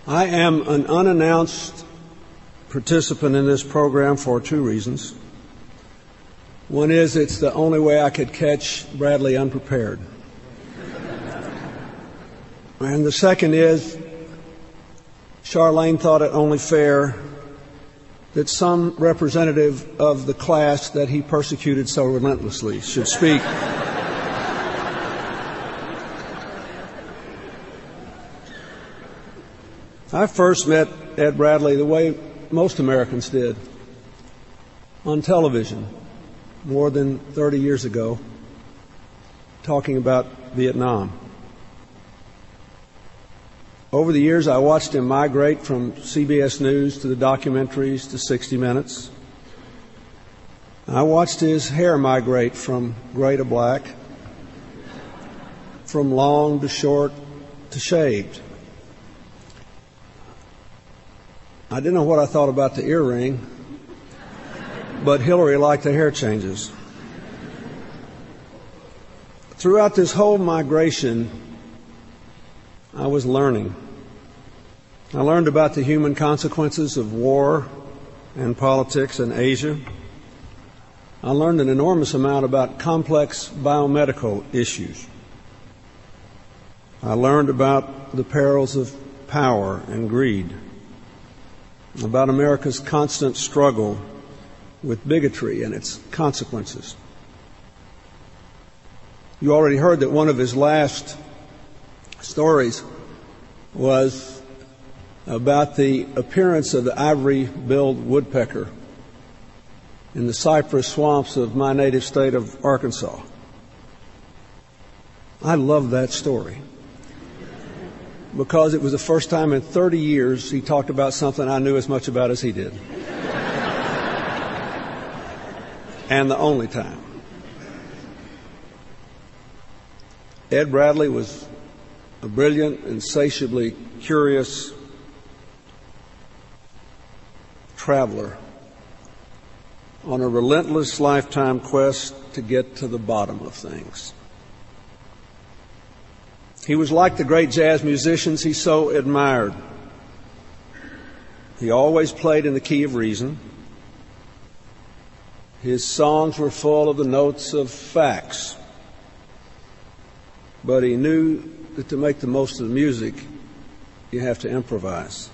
I am an unannounced participant in this program for two reasons. One is it's the only way I could catch Bradley unprepared. And the second is Charlene thought it only fair that some representative of the class that he persecuted so relentlessly should speak. I first met Ed Bradley the way most Americans did, on television, more than 30 years ago, talking about Vietnam. Over the years, I watched him migrate from CBS News to the documentaries to 60 Minutes. I watched his hair migrate from gray to black, from long to short to shaved. I didn't know what I thought about the earring, but Hillary liked the hair changes. Throughout this whole migration, I was learning. I learned about the human consequences of war and politics in Asia. I learned an enormous amount about complex biomedical issues. I learned about the perils of power and greed, about America's constant struggle with bigotry and its consequences. You already heard that one of his last stories was about the appearance of the ivory-billed woodpecker in the cypress swamps of my native state of Arkansas. I love that story because it was the first time in 30 years he talked about something I knew as much about as he did. And the only time. Ed Bradley was a brilliant, insatiably curious traveler on a relentless lifetime quest to get to the bottom of things. He was like the great jazz musicians he so admired. He always played in the key of reason. His songs were full of the notes of facts. But he knew that to make the most of the music, you have to improvise.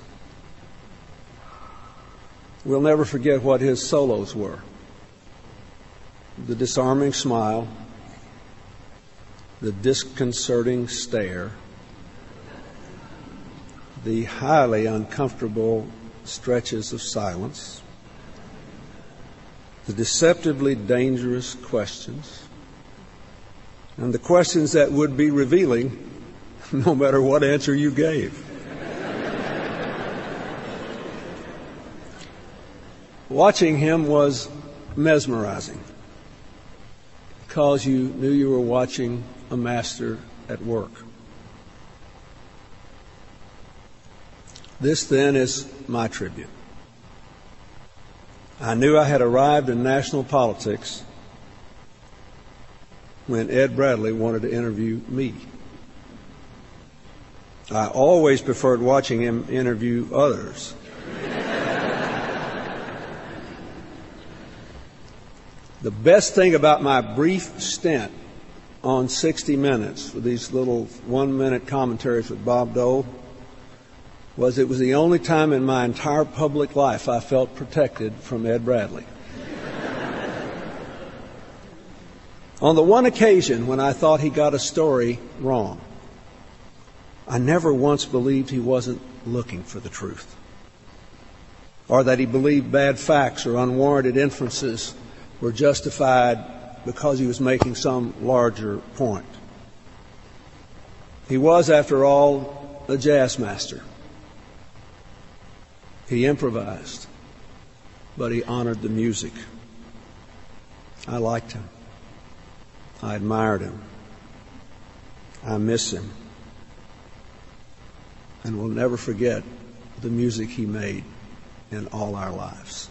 We'll never forget what his solos were. The disarming smile, the disconcerting stare, the highly uncomfortable stretches of silence, the deceptively dangerous questions, and the questions that would be revealing no matter what answer you gave. Watching him was mesmerizing because you knew you were watching a master at work. This then is my tribute. I knew I had arrived in national politics when Ed Bradley wanted to interview me. I always preferred watching him interview others. The best thing about my brief stint on 60 Minutes with these little 1-minute commentaries with Bob Dole was it was the only time in my entire public life I felt protected from Ed Bradley. On the one occasion when I thought he got a story wrong, I never once believed he wasn't looking for the truth, or that he believed bad facts or unwarranted inferences were justified because he was making some larger point. He was, after all, a jazz master. He improvised, but he honored the music. I liked him. I admired him. I miss him. And we'll never forget the music he made in all our lives.